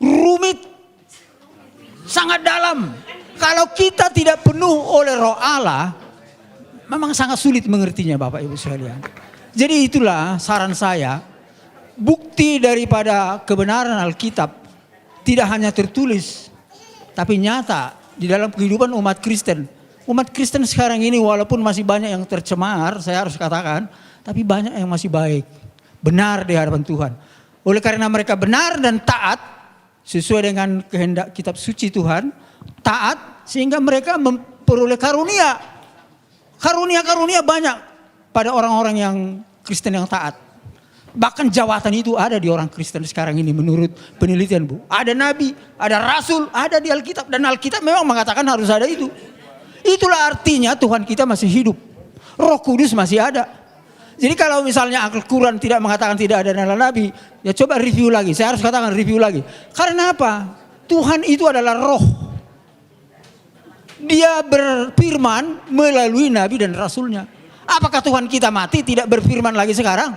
rumit, sangat dalam. Kalau kita tidak penuh oleh Roh Allah, memang sangat sulit mengertinya Bapak Ibu sekalian. Jadi itulah saran saya, bukti daripada kebenaran Alkitab tidak hanya tertulis, tapi nyata di dalam kehidupan umat Kristen. Umat Kristen sekarang ini walaupun masih banyak yang tercemar, saya harus katakan, tapi banyak yang masih baik, benar di hadapan Tuhan. Oleh karena mereka benar dan taat, sesuai dengan kehendak kitab suci Tuhan, taat sehingga mereka memperoleh karunia. Karunia-karunia banyak pada orang-orang yang Kristen yang taat. Bahkan jawatan itu ada di orang Kristen sekarang ini menurut penelitian Bu. Ada nabi, ada rasul, ada di Alkitab. Dan Alkitab memang mengatakan harus ada itu. Itulah artinya Tuhan kita masih hidup. Roh Kudus masih ada. Jadi kalau misalnya Al-Quran tidak mengatakan tidak ada nabi, ya coba review lagi. Saya harus katakan review lagi. Karena apa? Tuhan itu adalah roh. Dia berfirman melalui nabi dan rasulnya. Apakah Tuhan kita mati tidak berfirman lagi sekarang?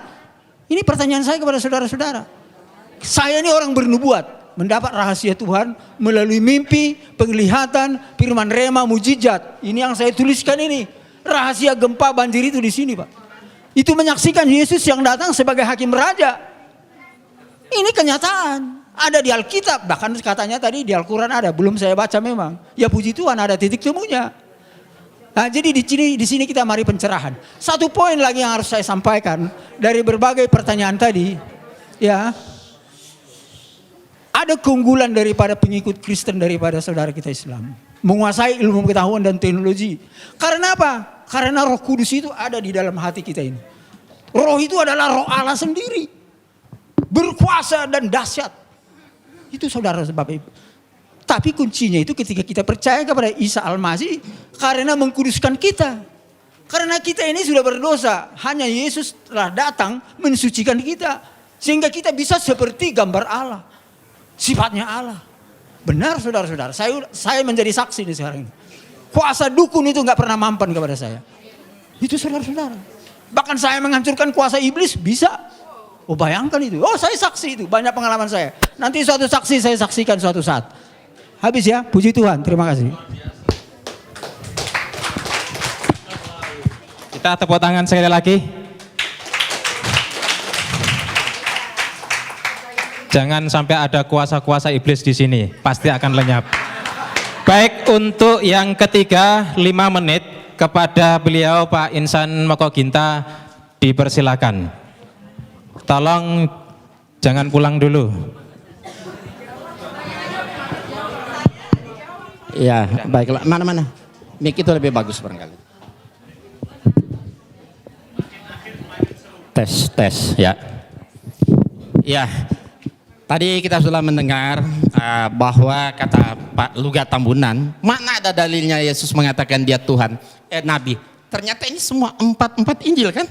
Ini pertanyaan saya kepada saudara-saudara. Saya ini orang bernubuat, mendapat rahasia Tuhan melalui mimpi, penglihatan, firman rema, mujizat. Ini yang saya tuliskan ini. Rahasia gempa banjir itu di sini, Pak. Itu menyaksikan Yesus yang datang sebagai hakim raja. Ini kenyataan. Ada di Alkitab, bahkan katanya tadi di Al-Quran ada, belum saya baca memang. Ya puji Tuhan ada titik temunya. Nah, jadi di sini kita mari pencerahan. Satu poin lagi yang harus saya sampaikan dari berbagai pertanyaan tadi, ya. Ada keunggulan daripada pengikut Kristen daripada saudara kita Islam. Menguasai ilmu pengetahuan dan teknologi. Karena apa? Karena Roh Kudus itu ada di dalam hati kita ini. Roh itu adalah Roh Allah sendiri. Berkuasa dan dahsyat. Itu saudara sebab itu. Tapi kuncinya itu ketika kita percaya kepada Isa Al-Masih karena mengkuduskan kita. Karena kita ini sudah berdosa. Hanya Yesus telah datang mensucikan kita. Sehingga kita bisa seperti gambar Allah. Sifatnya Allah. Benar saudara-saudara. Saya menjadi saksi di sekarang ini. Kuasa dukun itu gak pernah mampan kepada saya. Itu saudara-saudara. Bahkan saya menghancurkan kuasa iblis bisa. Oh bayangkan itu. Oh saya saksi itu. Banyak pengalaman saya. Nanti suatu saksi saya saksikan suatu saat. Habis ya. Puji Tuhan. Terima kasih. Kita tepuk tangan sekali lagi. Jangan sampai ada kuasa-kuasa iblis di sini. Pasti akan lenyap. Baik, untuk yang ketiga 5 menit kepada beliau Pak Insan Mokoginta dipersilakan. Tolong jangan pulang dulu. Ya, baiklah. Mana-mana? Mic itu lebih bagus barangkali. Tes, ya. Ya, tadi kita sudah mendengar bahwa kata Pak Lugat Tambunan, mana ada dalilnya Yesus mengatakan dia Tuhan, Nabi. Ternyata ini semua empat Injil kan?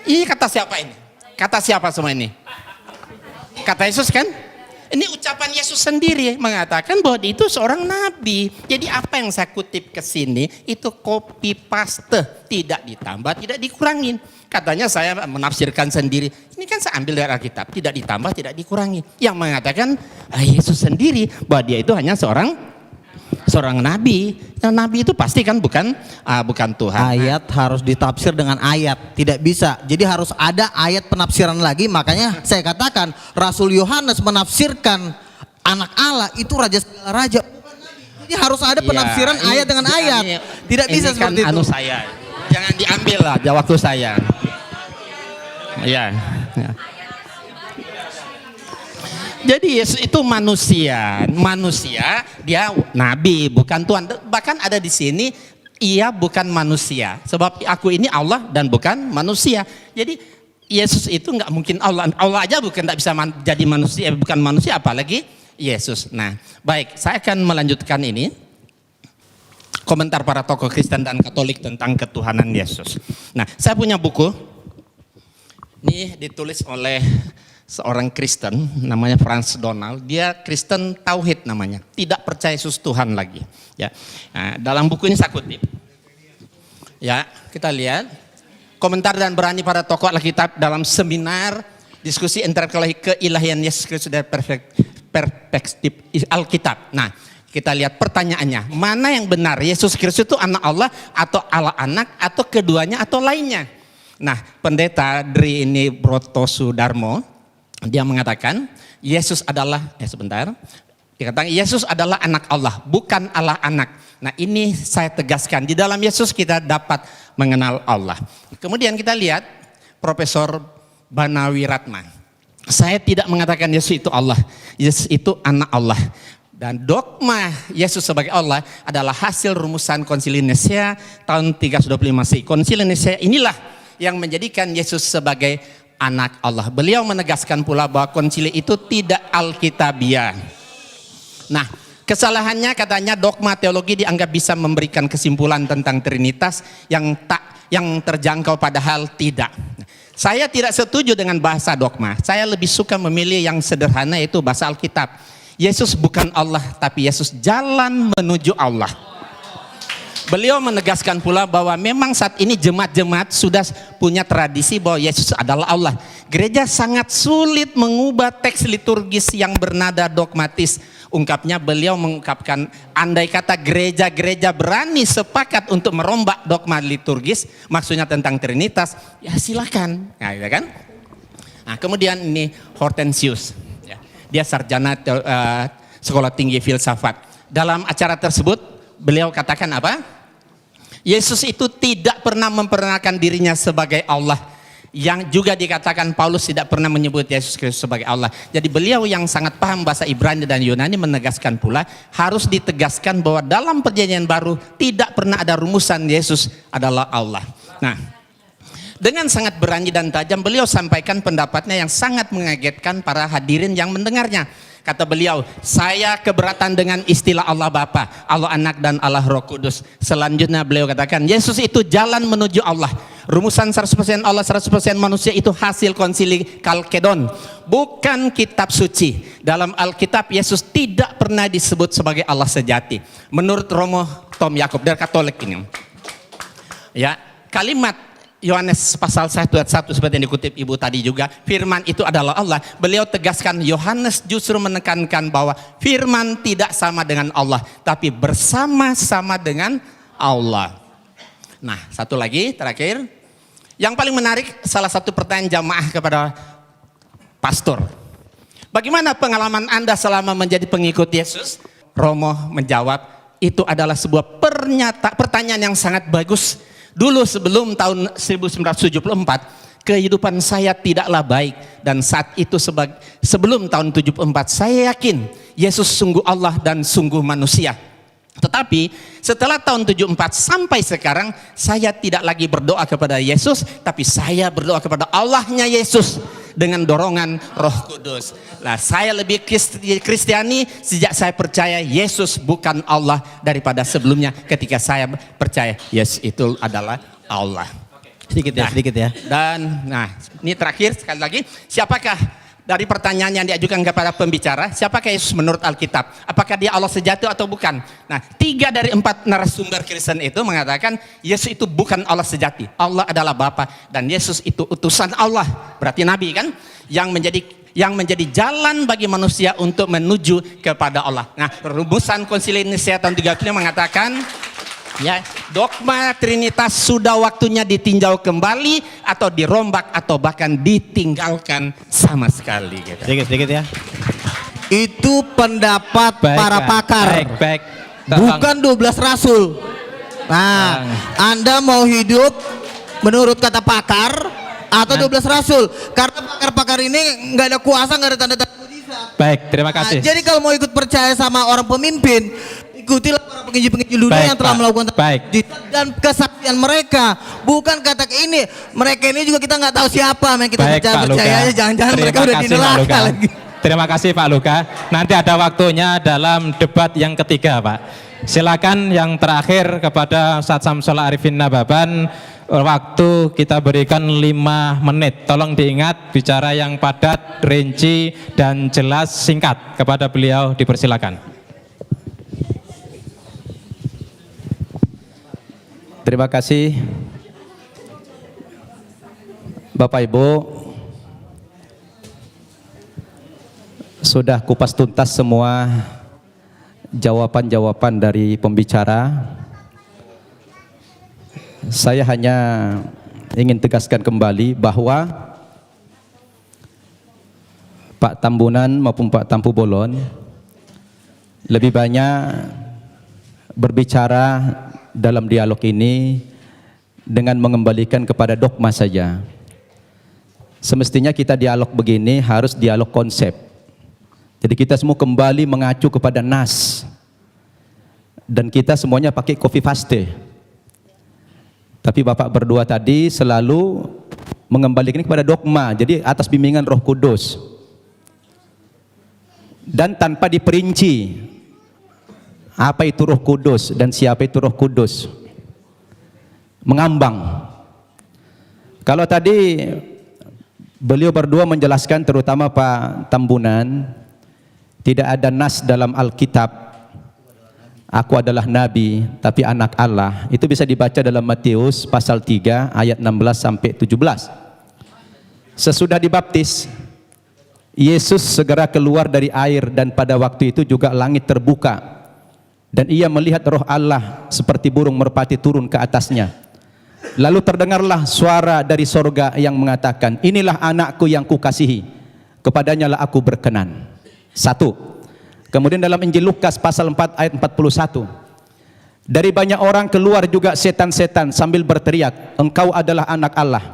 Ini kata siapa ini? Kata siapa semua ini? Kata Yesus kan? Ini ucapan Yesus sendiri mengatakan bahwa dia itu seorang nabi. Jadi apa yang saya kutip ke sini itu copy paste, tidak ditambah, tidak dikurangin. Katanya saya menafsirkan sendiri. Ini kan saya ambil dari Alkitab, tidak ditambah, tidak dikurangi. Yang mengatakan Yesus sendiri bahwa dia itu hanya seorang nabi. Yang nabi itu pasti kan bukan Tuhan. Ayat harus ditafsir dengan ayat, tidak bisa. Jadi harus ada ayat penafsiran lagi. Makanya saya katakan Rasul Yohanes menafsirkan anak Allah itu raja segala raja. Jadi harus ada penafsiran ayat dengan ayat. Tidak bisa kan seperti itu. Saya. Jangan diambil lah waktu saya. Ya. Jadi Yesus itu manusia dia nabi bukan Tuhan. Bahkan ada di sini ia bukan manusia. Sebab aku ini Allah dan bukan manusia. Jadi Yesus itu nggak mungkin Allah. Allah aja nggak bisa jadi manusia, bukan manusia apalagi Yesus. Nah, baik, saya akan melanjutkan ini. Komentar para tokoh Kristen dan Katolik tentang ketuhanan Yesus. Nah, saya punya buku. Ini ditulis oleh seorang Kristen namanya Franz Donald. Dia Kristen Tauhid namanya, tidak percaya Yesus Tuhan lagi. Ya, nah, dalam buku ini saya kutip. Ya, kita lihat komentar dan berani para tokoh Alkitab dalam seminar diskusi intelektual keilahian Yesus Kristus dari perspektif Alkitab. Nah, kita lihat pertanyaannya, mana yang benar? Yesus Kristus itu anak Allah atau Allah anak atau keduanya atau lainnya? Nah, pendeta Dri ini Broto Sudarmo, dia mengatakan Yesus adalah, dikatakan Yesus adalah anak Allah, bukan Allah anak. Nah, ini saya tegaskan, di dalam Yesus kita dapat mengenal Allah. Kemudian kita lihat Profesor Banawi Ratma. Saya tidak mengatakan Yesus itu Allah, Yesus itu anak Allah. Dan dogma Yesus sebagai Allah adalah hasil rumusan Konsili Nicea tahun 325 Masehi. Konsili Nicea inilah yang menjadikan Yesus sebagai anak Allah. Beliau menegaskan pula bahwa konsili itu tidak alkitabiah. Nah, kesalahannya katanya dogma teologi dianggap bisa memberikan kesimpulan tentang Trinitas yang terjangkau, padahal tidak. Saya tidak setuju dengan bahasa dogma. Saya lebih suka memilih yang sederhana, yaitu bahasa Alkitab. Yesus bukan Allah, tapi Yesus jalan menuju Allah. Beliau menegaskan pula bahwa memang saat ini jemaat-jemaat sudah punya tradisi bahwa Yesus adalah Allah. Gereja sangat sulit mengubah teks liturgis yang bernada dogmatis. Ungkapnya, beliau mengungkapkan, andai kata gereja-gereja berani sepakat untuk merombak dogma liturgis, maksudnya tentang Trinitas, ya silakan. Nah, ya kan? Nah, kemudian ini Hortensius. Dia sarjana sekolah tinggi filsafat. Dalam acara tersebut beliau katakan apa? Yesus itu tidak pernah memperkenalkan dirinya sebagai Allah. Yang juga dikatakan Paulus tidak pernah menyebut Yesus Kristus sebagai Allah. Jadi beliau yang sangat paham bahasa Ibrani dan Yunani menegaskan pula, harus ditegaskan bahwa dalam perjanjian baru tidak pernah ada rumusan Yesus adalah Allah. Nah, dengan sangat berani dan tajam beliau sampaikan pendapatnya yang sangat mengagetkan para hadirin yang mendengarnya. Kata beliau, saya keberatan dengan istilah Allah Bapa, Allah Anak dan Allah Roh Kudus. Selanjutnya beliau katakan, Yesus itu jalan menuju Allah. Rumusan 100% Allah, 100% manusia itu hasil konsili Kalkedon, bukan kitab suci. Dalam Alkitab Yesus tidak pernah disebut sebagai Allah sejati. Menurut Romo Tom Yakob dari Katolik ini. Ya, kalimat Yohanes pasal 1 ayat 1 seperti yang dikutip Ibu tadi juga, firman itu adalah Allah. Beliau tegaskan, Yohanes justru menekankan bahwa firman tidak sama dengan Allah, tapi bersama-sama dengan Allah. Nah, satu lagi terakhir, yang paling menarik, salah satu pertanyaan jamaah kepada pastor, bagaimana pengalaman Anda selama menjadi pengikut Yesus? Romo menjawab, itu adalah sebuah pertanyaan yang sangat bagus. Dulu sebelum tahun 1974, kehidupan saya tidaklah baik. Dan saat itu sebelum tahun 74, saya yakin Yesus sungguh Allah dan sungguh manusia. Tetapi setelah tahun 74 sampai sekarang, saya tidak lagi berdoa kepada Yesus, tapi saya berdoa kepada Allahnya Yesus dengan dorongan Roh Kudus. Nah, saya lebih Kristiani sejak saya percaya Yesus bukan Allah daripada sebelumnya ketika saya percaya Yesus itu adalah Allah. Sedikit ya. Dan ini terakhir sekali lagi, siapakah dari pertanyaan yang diajukan kepada pembicara, siapakah Yesus menurut Alkitab? Apakah dia Allah sejati atau bukan? Nah, 3 dari 4 narasumber Kristen itu mengatakan Yesus itu bukan Allah sejati. Allah adalah Bapa dan Yesus itu utusan Allah. Berarti Nabi kan? Yang menjadi jalan bagi manusia untuk menuju kepada Allah. Nah, rumusan Konsili Nicea tahun 35 mengatakan, ya, dogma Trinitas sudah waktunya ditinjau kembali atau dirombak atau bahkan ditinggalkan sama sekali. Gitu. Sedikit ya. Itu pendapat para pakar. Baik. Bukan 12 rasul. Nah, Anda mau hidup menurut kata pakar atau 12 rasul? Karena pakar-pakar ini nggak ada kuasa, nggak ada tanda-tanda mujizat. Baik, terima kasih. Nah, jadi kalau mau ikut percaya sama orang pemimpin, ikutilah para penginjil-penginjil dunia yang telah melakukan dan kesaksian mereka. Bukan kata ini, mereka ini juga kita nggak tahu siapa yang kita percaya aja, jangan-jangan mereka udah di neraka lagi. Terima kasih Pak Luka. Nanti ada waktunya dalam debat yang ketiga, Pak. Silakan yang terakhir kepada Ustadz Samsul Arifin Nababan, waktu kita berikan 5 menit. Tolong diingat, bicara yang padat, rinci dan jelas, singkat. Kepada beliau dipersilakan. Terima kasih Bapak Ibu. sudah kupas tuntas semua jawaban-jawaban dari pembicara. Saya hanya ingin tegaskan kembali bahwa Pak Tambunan maupun Pak Tampu Bolon lebih banyak berbicara dalam dialog ini dengan mengembalikan kepada dogma saja. Semestinya kita dialog begini harus dialog konsep. Jadi kita semua kembali mengacu kepada nas. Dan kita semuanya pakai copy paste. Tapi Bapak berdua tadi selalu mengembalikan kepada dogma. Jadi atas bimbingan Roh Kudus. Dan tanpa diperinci apa itu Roh Kudus dan siapa itu Roh Kudus. Mengambang. Kalau tadi beliau berdua menjelaskan, terutama Pak Tambunan, tidak ada nas dalam Alkitab aku adalah nabi tapi anak Allah. Itu bisa dibaca dalam Matius pasal 3 ayat 16 sampai 17. Sesudah dibaptis, Yesus segera keluar dari air dan pada waktu itu juga langit terbuka dan ia melihat Roh Allah seperti burung merpati turun ke atasnya. Lalu terdengarlah suara dari sorga yang mengatakan, inilah anakku yang kukasihi, kepadanya lah aku berkenan. 1. Kemudian dalam Injil Lukas pasal 4 ayat 41, dari banyak orang keluar juga setan-setan sambil berteriak, engkau adalah anak Allah.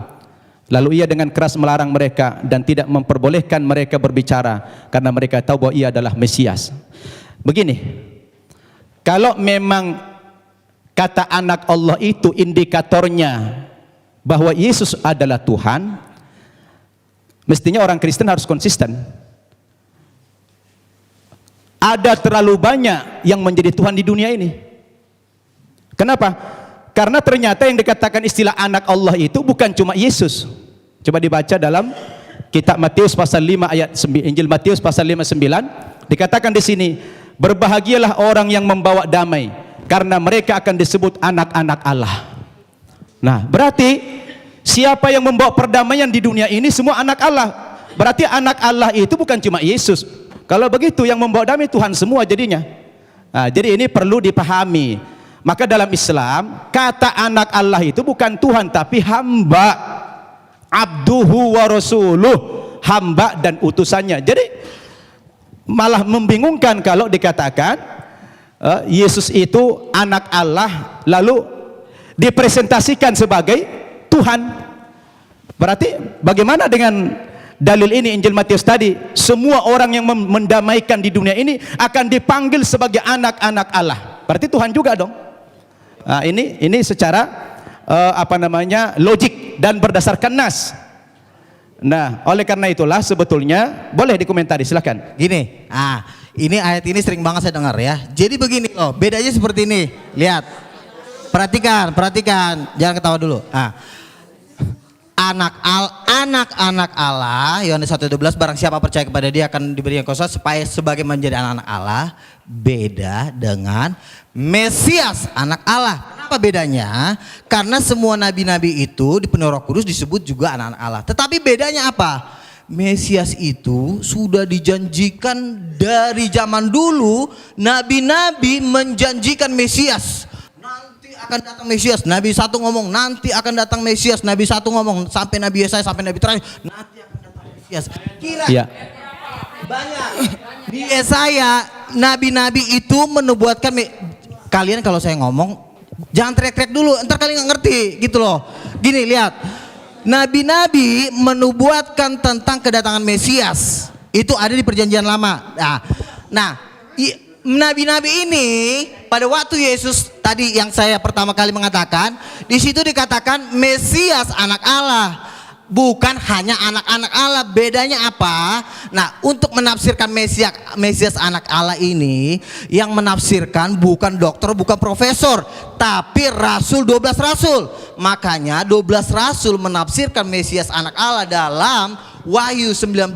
Lalu ia dengan keras melarang mereka dan tidak memperbolehkan mereka berbicara karena mereka tahu bahwa ia adalah Mesias. Begini, kalau memang kata anak Allah itu indikatornya bahwa Yesus adalah Tuhan, mestinya orang Kristen harus konsisten. Ada terlalu banyak yang menjadi Tuhan di dunia ini. Kenapa? Karena ternyata yang dikatakan istilah anak Allah itu bukan cuma Yesus. Coba dibaca dalam kitab Matius pasal 5 ayat 9, Injil Matius pasal 5:9, dikatakan di sini, berbahagialah orang yang membawa damai, karena mereka akan disebut anak-anak Allah. Nah, berarti siapa yang membawa perdamaian di dunia ini semua anak Allah. Berarti anak Allah itu bukan cuma Yesus. Kalau begitu yang membawa damai Tuhan semua jadinya. Nah, jadi ini perlu dipahami. Maka dalam Islam kata anak Allah itu bukan Tuhan tapi hamba. Abduhu wa rasuluh, hamba dan utusannya. Jadi malah membingungkan kalau dikatakan Yesus itu anak Allah lalu dipresentasikan sebagai Tuhan. Berarti bagaimana dengan dalil ini Injil Matius tadi? Semua orang yang mendamaikan di dunia ini akan dipanggil sebagai anak-anak Allah. Berarti Tuhan juga dong. Nah, ini secara logik dan berdasarkan nas. Nah, oleh karena itulah sebetulnya boleh dikomentari, silakan. Gini, ini ayat ini sering banget saya dengar ya. Jadi begini loh, bedanya seperti ini. Lihat, perhatikan, jangan ketawa dulu. Anak-anak Allah, Yohanes 1:12, barang siapa percaya kepada dia akan diberikan kuasa supaya sebagai menjadi anak-anak Allah. Beda dengan Mesias, anak Allah. Kenapa bedanya? Karena semua nabi-nabi itu dipenuhi Roh Kudus disebut juga anak-anak Allah. Tetapi bedanya apa? Mesias itu sudah dijanjikan dari zaman dulu. Nabi-nabi menjanjikan Mesias. Nanti akan datang Mesias. Nabi satu ngomong nanti akan datang Mesias. Nabi satu ngomong sampai Nabi Yesaya sampai Nabi terakhir nanti akan datang Mesias. Kira banyak di Yesaya nabi-nabi itu menubuatkan. Kalian kalau saya ngomong jangan teriak-teriak dulu, ntar kalian nggak ngerti gitu loh. Gini, lihat, nabi-nabi menubuatkan tentang kedatangan Mesias itu ada di Perjanjian Lama. Nah, nabi-nabi ini pada waktu Yesus tadi yang saya pertama kali mengatakan, di situ dikatakan Mesias anak Allah. Bukan hanya anak-anak Allah. Bedanya apa? Nah, untuk menafsirkan Mesias anak Allah ini, yang menafsirkan bukan dokter, bukan profesor, tapi rasul, 12 rasul. Makanya 12 rasul menafsirkan Mesias anak Allah dalam Wahyu 19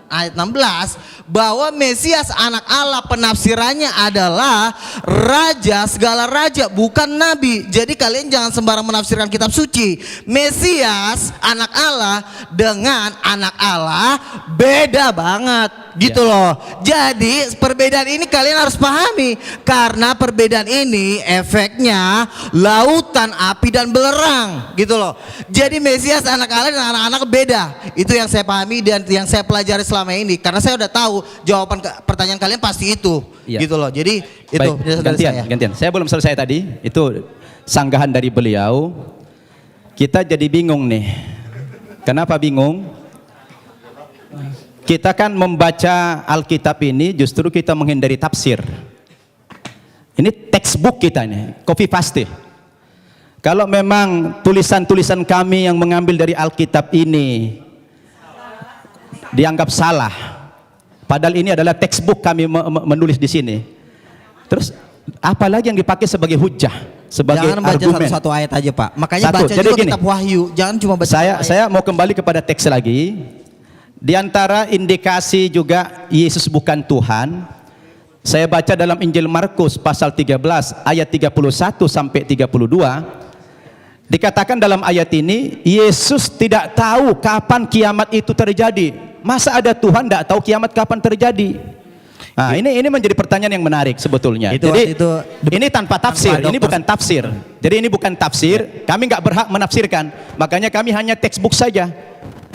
ayat 16 bahwa Mesias anak Allah penafsirannya adalah raja, segala raja, bukan nabi. Jadi kalian jangan sembarang menafsirkan kitab suci. Mesias anak Allah dengan anak Allah beda banget Gitu loh. Jadi perbedaan ini kalian harus pahami. Karena perbedaan ini efeknya lautan, api dan belerang. Gitu loh. Jadi Mesias anak Allah dan anak-anak beda. Itu yang saya pahami dan yang saya pelajari selama ini. Karena saya udah tahu jawaban pertanyaan kalian pasti itu. Iya. Gitu loh. Jadi itu Baik, dari saya. gantian. Saya belum selesai tadi. Itu sanggahan dari beliau. Kita jadi bingung nih. Kenapa bingung? Kita kan membaca Alkitab ini justru kita menghindari tafsir. Ini textbook kita nih, copy paste. Kalau memang tulisan-tulisan kami yang mengambil dari Alkitab ini dianggap salah, padahal ini adalah textbook kami menulis di sini. Terus apalagi yang dipakai sebagai hujah, sebagai Jangan baca argumen? satu ayat aja Pak. Makanya Satu. baca Jadi juga gini, kitab Wahyu. Jangan cuma baca satu ayat. Saya mau kembali kepada teks lagi. Di antara indikasi juga Yesus bukan Tuhan, saya baca dalam Injil Markus pasal 13 ayat 31 sampai 32. Dikatakan dalam ayat ini, Yesus tidak tahu kapan kiamat itu terjadi. Masa ada Tuhan tidak tahu kiamat kapan terjadi? Nah, ini menjadi pertanyaan yang menarik sebetulnya. Jadi ini tanpa tafsir, ini bukan tafsir. Jadi ini bukan tafsir, kami nggak berhak menafsirkan. Makanya kami hanya textbook saja.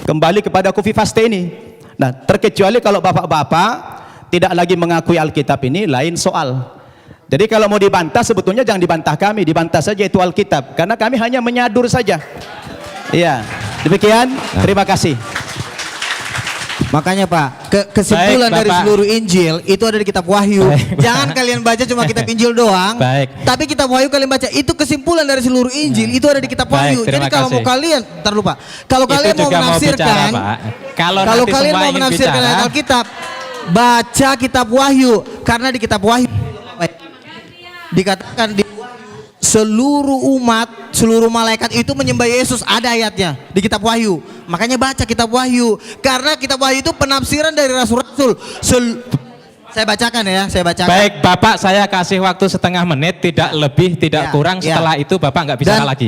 Kembali kepada copy paste ini. Nah, terkecuali kalau bapak-bapak tidak lagi mengakui Alkitab ini, lain soal. Jadi kalau mau dibantah sebetulnya jangan dibantah kami, dibantah saja itu Alkitab. Karena kami hanya menyadur saja. Iya, demikian. Terima kasih. Makanya Pak, kesimpulan Baik, dari Bapak. seluruh Injil itu ada di kitab Wahyu. Baik. Jangan kalian baca cuma kitab Injil doang. Baik. Tapi kitab Wahyu kalian baca, itu kesimpulan dari seluruh Injil itu ada di kitab Baik, Wahyu. Jadi terima kalau mau kasih. kalian, ntar lupa. Kalau Itu kalian mau juga menafsirkan, bicara, Pak. Kalau kalau nanti kalian semua mau ingin menafsirkan bicara, ayat Alkitab, baca kitab Wahyu. Karena di kitab Wahyu dikatakan di seluruh umat, seluruh malaikat itu menyembah Yesus, ada ayatnya di kitab Wahyu. Makanya baca kitab Wahyu, karena kitab Wahyu itu penafsiran dari rasul-rasul. Saya bacakan ya, saya bacakan. Baik, Bapak, saya kasih waktu setengah menit, tidak lebih, tidak Ya, kurang. ya. Setelah itu Bapak nggak bicara Dan lagi.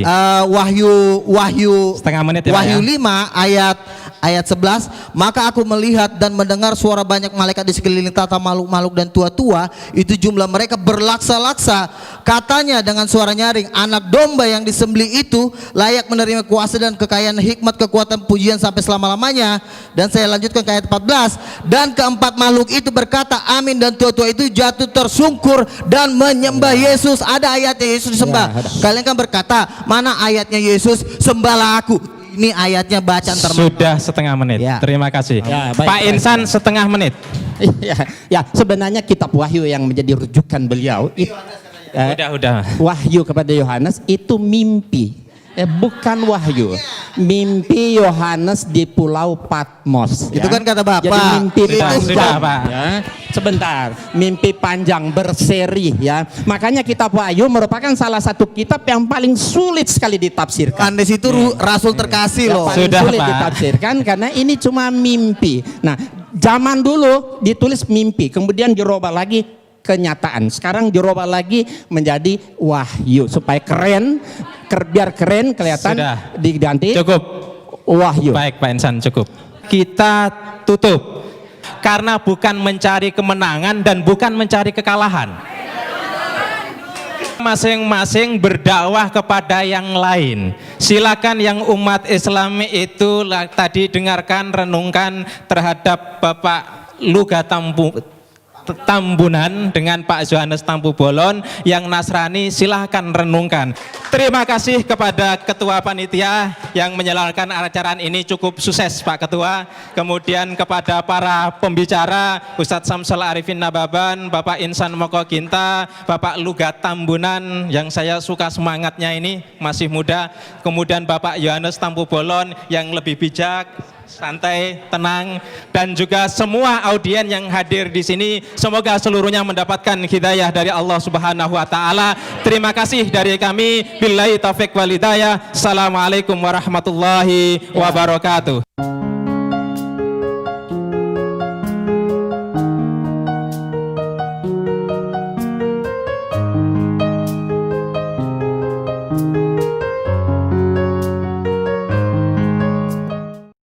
Wahyu Setengah menit ya, Pak, Wahyu ya. 5 ayat 11, maka aku melihat dan mendengar suara banyak malaikat di sekeliling tata makhluk-makhluk dan tua-tua, itu jumlah mereka berlaksa-laksa. Katanya dengan suara nyaring, anak domba yang disembelih itu layak menerima kuasa dan kekayaan, hikmat, kekuatan, pujian sampai selama-lamanya. Dan saya lanjutkan ke ayat 14, dan keempat makhluk itu berkata amin, dan tua-tua itu jatuh tersungkur dan menyembah Yesus. Ada ayatnya Yesus disembah. Kalian kan berkata, mana ayatnya Yesus sembahlah aku? Ini ayatnya bacaan termasuk. Sudah setengah menit. Ya. Terima kasih. Ya, baik, Pak baik, Insan setengah menit. Ya, sebenarnya kitab Wahyu yang menjadi rujukan beliau itu Udah. Wahyu kepada Yohanes itu mimpi, bukan wahyu. Mimpi Yohanes di Pulau Patmos. Itu kan kata Bapak. Jadi mimpi Sudah, panjang, sudah, Pak. ya. Sebentar, mimpi panjang berseri ya. Makanya kitab Wahyu merupakan salah satu kitab yang paling sulit sekali ditafsirkan. Andes itu rasul terkasih Yang loh. paling Sudah, sulit Pak. ditafsirkan karena ini cuma mimpi. Nah, zaman dulu ditulis mimpi, kemudian dirubah lagi kenyataan. Sekarang dirubah lagi menjadi wahyu supaya keren, biar keren kelihatan. Sudah. Diganti Cukup. wahyu. Baik, Pak Insan, cukup. Kita tutup. Karena bukan mencari kemenangan dan bukan mencari kekalahan. Masing-masing berdakwah kepada yang lain. Silakan yang umat Islam itu tadi dengarkan, renungkan terhadap Bapak Luga Tambunan dengan Pak Yohanes Tampu Bolon. Yang Nasrani silahkan renungkan. Terima kasih kepada Ketua Panitia yang menyelenggarakan acara ini, cukup sukses Pak Ketua. Kemudian kepada para pembicara, Ustadz Samsul Arifin Nababan, Bapak Insan Moko Ginta, Bapak Luga Tambunan yang saya suka semangatnya ini, masih muda. Kemudian Bapak Yohanes Tampu Bolon yang lebih bijak, santai, tenang, dan juga semua audien yang hadir di sini, semoga seluruhnya mendapatkan hidayah dari Allah Subhanahu wa taala. Terima kasih dari kami. Billahi taufik wal hidayah. Assalamualaikum warahmatullahi wabarakatuh.